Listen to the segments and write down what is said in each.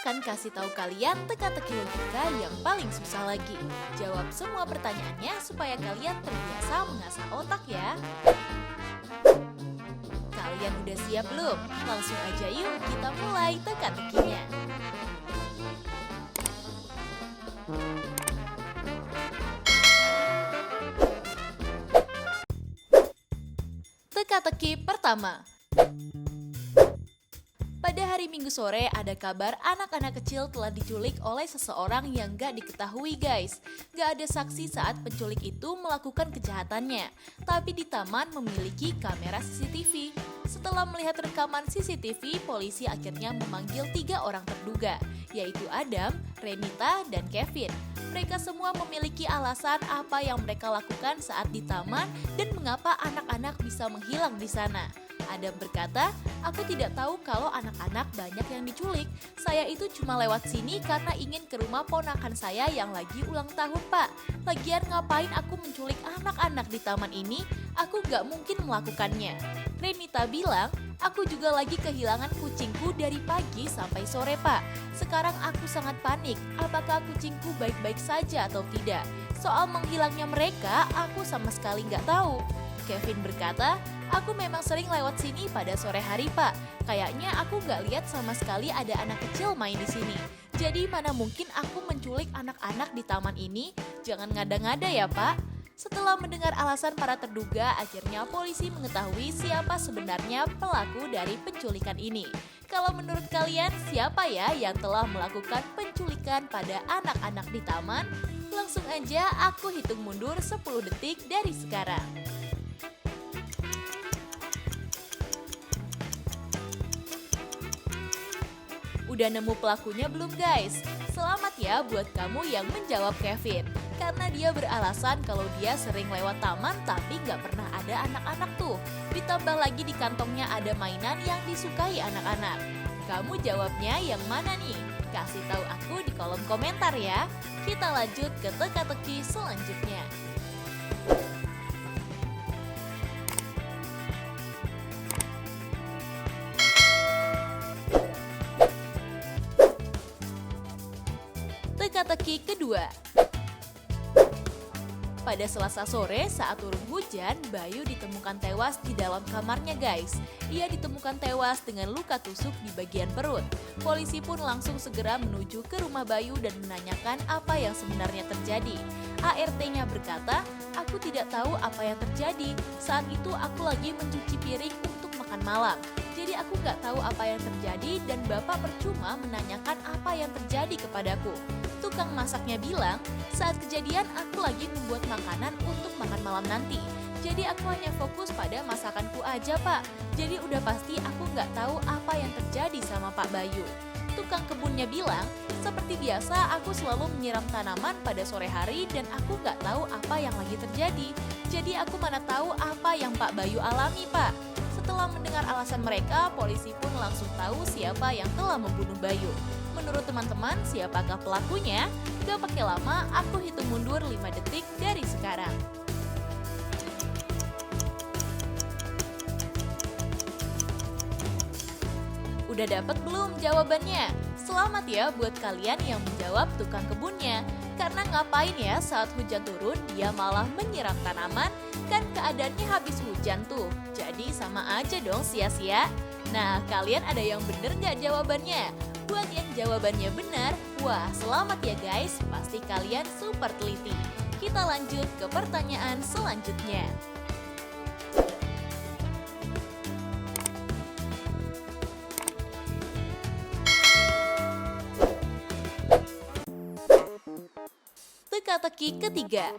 akan kasih tahu kalian teka-teki logika yang paling susah lagi. Jawab semua pertanyaannya supaya kalian terbiasa mengasah otak ya. Kalian udah siap belum? Langsung aja yuk kita mulai teka-tekinya. Teka-teki pertama. Pada hari Minggu sore ada kabar anak-anak kecil telah diculik oleh seseorang yang gak diketahui guys. Gak ada saksi saat penculik itu melakukan kejahatannya, tapi di taman memiliki kamera CCTV. Setelah melihat rekaman CCTV, polisi akhirnya memanggil 3 orang terduga, yaitu Adam, Renita, dan Kevin. Mereka semua memiliki alasan apa yang mereka lakukan saat di taman dan mengapa anak-anak bisa menghilang di sana. Adam berkata, "Aku tidak tahu kalau anak-anak banyak yang diculik. Saya itu cuma lewat sini karena ingin ke rumah ponakan saya yang lagi ulang tahun, Pak. Lagian ngapain aku menculik anak-anak di taman ini? Aku gak mungkin melakukannya." Renita bilang, "Aku juga lagi kehilangan kucingku dari pagi sampai sore, Pak. Sekarang aku sangat panik. Apakah kucingku baik-baik saja atau tidak? Soal menghilangnya mereka, aku sama sekali gak tahu." Kevin berkata, "Aku memang sering lewat sini pada sore hari, Pak. Kayaknya aku gak lihat sama sekali ada anak kecil main di sini. Jadi mana mungkin aku menculik anak-anak di taman ini? Jangan ngada-ngada ya, Pak." Setelah mendengar alasan para terduga, akhirnya polisi mengetahui siapa sebenarnya pelaku dari penculikan ini. Kalau menurut kalian, siapa ya yang telah melakukan penculikan pada anak-anak di taman? Langsung aja aku hitung mundur 10 detik dari sekarang. Udah nemu pelakunya belum guys? Selamat ya buat kamu yang menjawab Kevin. Karena dia beralasan kalau dia sering lewat taman tapi gak pernah ada anak-anak tuh. Ditambah lagi di kantongnya ada mainan yang disukai anak-anak. Kamu jawabnya yang mana nih? Kasih tahu aku di kolom komentar ya. Kita lanjut ke teka-teki selanjutnya. Teka-teki kedua. Pada Selasa sore saat turun hujan, Bayu ditemukan tewas di dalam kamarnya guys. Ia ditemukan tewas dengan luka tusuk di bagian perut. Polisi pun langsung segera menuju ke rumah Bayu dan menanyakan apa yang sebenarnya terjadi. ART-nya berkata, "Aku tidak tahu apa yang terjadi. Saat itu aku lagi mencuci piring untuk makan malam. Jadi aku gak tahu apa yang terjadi dan bapak percuma menanyakan apa yang terjadi kepadaku." Tukang masaknya bilang, "Saat kejadian aku lagi membuat makanan untuk makan malam nanti. Jadi aku hanya fokus pada masakanku aja, Pak. Jadi udah pasti aku nggak tahu apa yang terjadi sama Pak Bayu." Tukang kebunnya bilang, "Seperti biasa aku selalu menyiram tanaman pada sore hari dan aku nggak tahu apa yang lagi terjadi. Jadi aku mana tahu apa yang Pak Bayu alami, Pak." Setelah mendengar alasan mereka, polisi pun langsung tahu siapa yang telah membunuh Bayu. Menurut teman-teman, siapakah pelakunya? Gak pakai lama, aku hitung mundur 5 detik dari sekarang. Udah dapat belum jawabannya? Selamat ya buat kalian yang menjawab tukang kebunnya. Karena ngapain ya saat hujan turun dia malah menyiram tanaman? Kan keadaannya habis hujan tuh. Jadi sama aja dong sia-sia. Nah, kalian ada yang bener gak jawabannya? Buat yang jawabannya benar, wah selamat ya guys, pasti kalian super teliti. Kita lanjut ke pertanyaan selanjutnya. Teka-teki ketiga.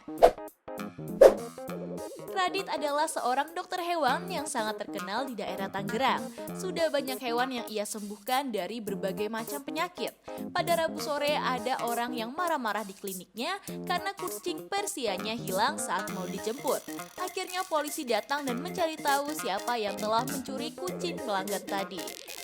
Radit adalah seorang dokter hewan yang sangat terkenal di daerah Tangerang. Sudah banyak hewan yang ia sembuhkan dari berbagai macam penyakit. Pada Rabu sore ada orang yang marah-marah di kliniknya karena kucing Persianya hilang saat mau dijemput. Akhirnya polisi datang dan mencari tahu siapa yang telah mencuri kucing pelanggan tadi.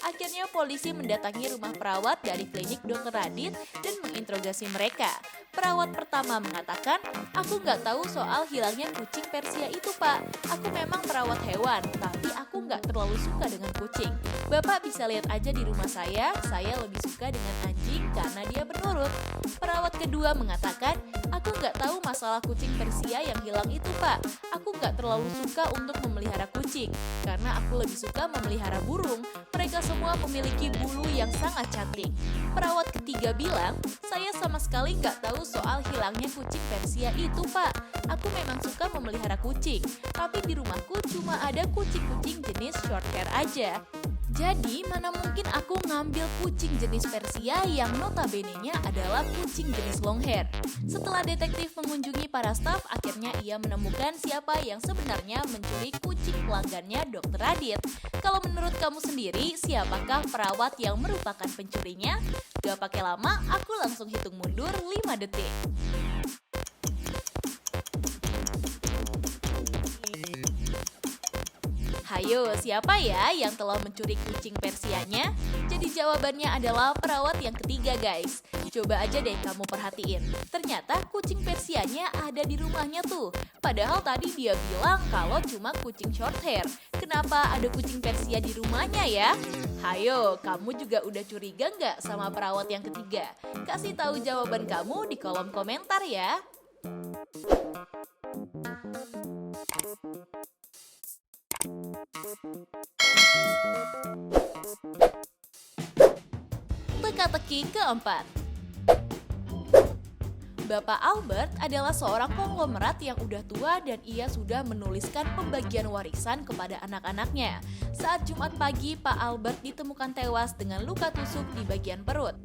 Akhirnya polisi mendatangi rumah perawat dari klinik Dr. Radit dan menginterogasi mereka. Perawat pertama mengatakan, aku nggak tahu soal hilangnya kucing Persia itu pak. Aku memang perawat hewan, tapi aku nggak terlalu suka dengan kucing. Bapak bisa lihat aja di rumah saya lebih suka dengan anjing karena dia penurut. Perawat kedua mengatakan, aku nggak tahu masalah kucing Persia yang hilang itu pak. Aku nggak terlalu suka untuk memelihara kucing, karena aku lebih suka memelihara burung. Mereka semua memiliki bulu yang sangat cantik. Perawat ketiga bilang, saya sama sekali nggak tahu soal hilangnya kucing Persia itu pak. Aku memang suka memelihara kucing, tapi di rumahku cuma ada kucing-kucing jenis short hair aja. Jadi mana mungkin aku ngambil kucing jenis Persia yang notabene-nya adalah kucing jenis long hair. Setelah detektif mengunjungi para staf, akhirnya ia menemukan siapa yang sebenarnya mencuri kucing pelanggannya Dr. Radit. Kalau menurut kamu sendiri, siapakah perawat yang merupakan pencurinya? Gak pakai lama, aku langsung hitung mundur 5 detik. Hayo, siapa ya yang telah mencuri kucing Persianya? Jadi jawabannya adalah perawat yang ketiga guys. Coba aja deh kamu perhatiin. Ternyata kucing Persianya ada di rumahnya tuh. Padahal tadi dia bilang kalau cuma kucing short hair. Kenapa ada kucing Persia di rumahnya ya? Hayo, kamu juga udah curiga nggak sama perawat yang ketiga? Kasih tahu jawaban kamu di kolom komentar ya. Teka-teki keempat. Bapak Albert adalah seorang konglomerat yang udah tua dan ia sudah menuliskan pembagian warisan kepada anak-anaknya. Saat Jumat pagi, Pak Albert ditemukan tewas dengan luka tusuk di bagian perut.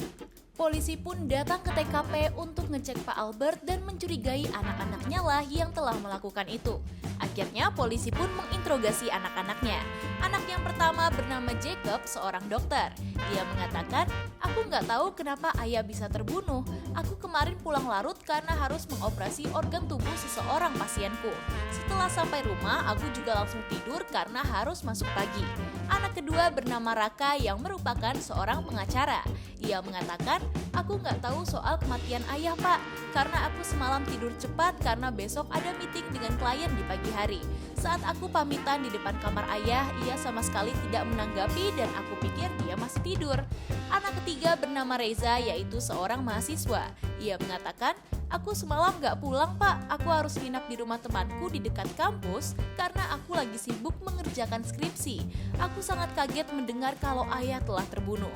Polisi pun datang ke TKP untuk ngecek Pak Albert dan mencurigai anak-anaknya lah yang telah melakukan itu. Akhirnya polisi pun menginterogasi anak-anaknya. Anak yang pertama bernama Jacob, seorang dokter. Dia mengatakan, aku nggak tahu kenapa ayah bisa terbunuh. Aku kemarin pulang larut karena harus mengoperasi organ tubuh seseorang pasienku. Setelah sampai rumah, aku juga langsung tidur karena harus masuk pagi. Anak kedua bernama Raka yang merupakan seorang pengacara. Ia mengatakan, aku nggak tahu soal kematian ayah pak, karena aku semalam tidur cepat karena besok ada meeting dengan klien di pagi hari. Saat aku pamitan di depan kamar ayah, ia sama sekali tidak menanggapi dan aku pikir dia masih tidur. Anak ketiga bernama Reza, yaitu seorang mahasiswa. Ia mengatakan, aku semalam nggak pulang pak, aku harus nginap di rumah temanku di dekat kampus karena aku lagi sibuk mengerjakan skripsi. Aku sangat kaget mendengar kalau ayah telah terbunuh.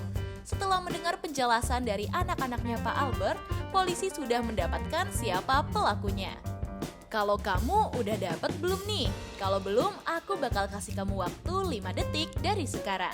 Setelah mendengar penjelasan dari anak-anaknya Pak Albert, polisi sudah mendapatkan siapa pelakunya. Kalau kamu udah dapat belum nih? Kalau belum, aku bakal kasih kamu waktu 5 detik dari sekarang.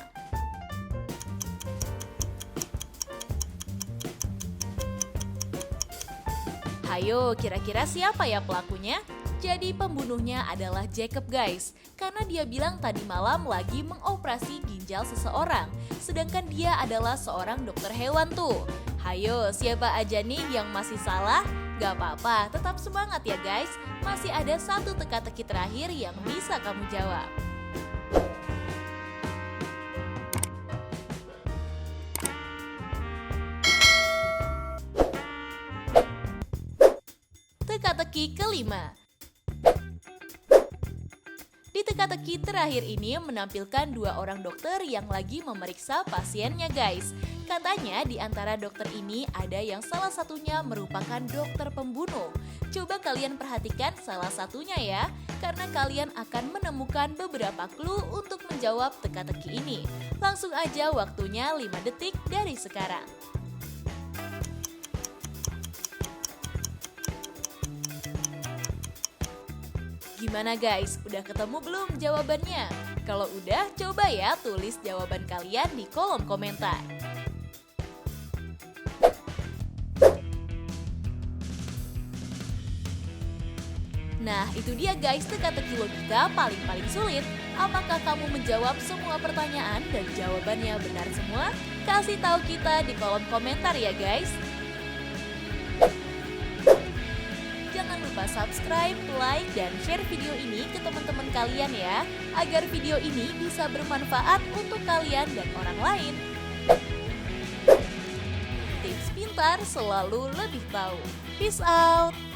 Hayo, kira-kira siapa ya pelakunya? Jadi pembunuhnya adalah Jacob guys, karena dia bilang tadi malam lagi mengoperasi ginjal seseorang, sedangkan dia adalah seorang dokter hewan tuh. Hayo, siapa aja nih yang masih salah? Gak apa-apa, tetap semangat ya guys, masih ada satu teka-teki terakhir yang bisa kamu jawab. Teka-teki kelima. Di teka-teki terakhir ini menampilkan 2 orang dokter yang lagi memeriksa pasiennya guys. Katanya di antara dokter ini ada yang salah satunya merupakan dokter pembunuh. Coba kalian perhatikan salah satunya ya, karena kalian akan menemukan beberapa clue untuk menjawab teka-teki ini. Langsung aja waktunya 5 detik dari sekarang. Gimana guys, udah ketemu belum jawabannya? Kalau udah, coba ya tulis jawaban kalian di kolom komentar. Nah, itu dia guys teka-teki logika paling sulit. Apakah kamu menjawab semua pertanyaan dan jawabannya benar semua? Kasih tahu kita di kolom komentar ya guys. Jangan lupa lupa subscribe, like, dan share video ini ke teman-teman kalian ya, agar video ini bisa bermanfaat untuk kalian dan orang lain. Tips pintar selalu lebih tahu. Peace out!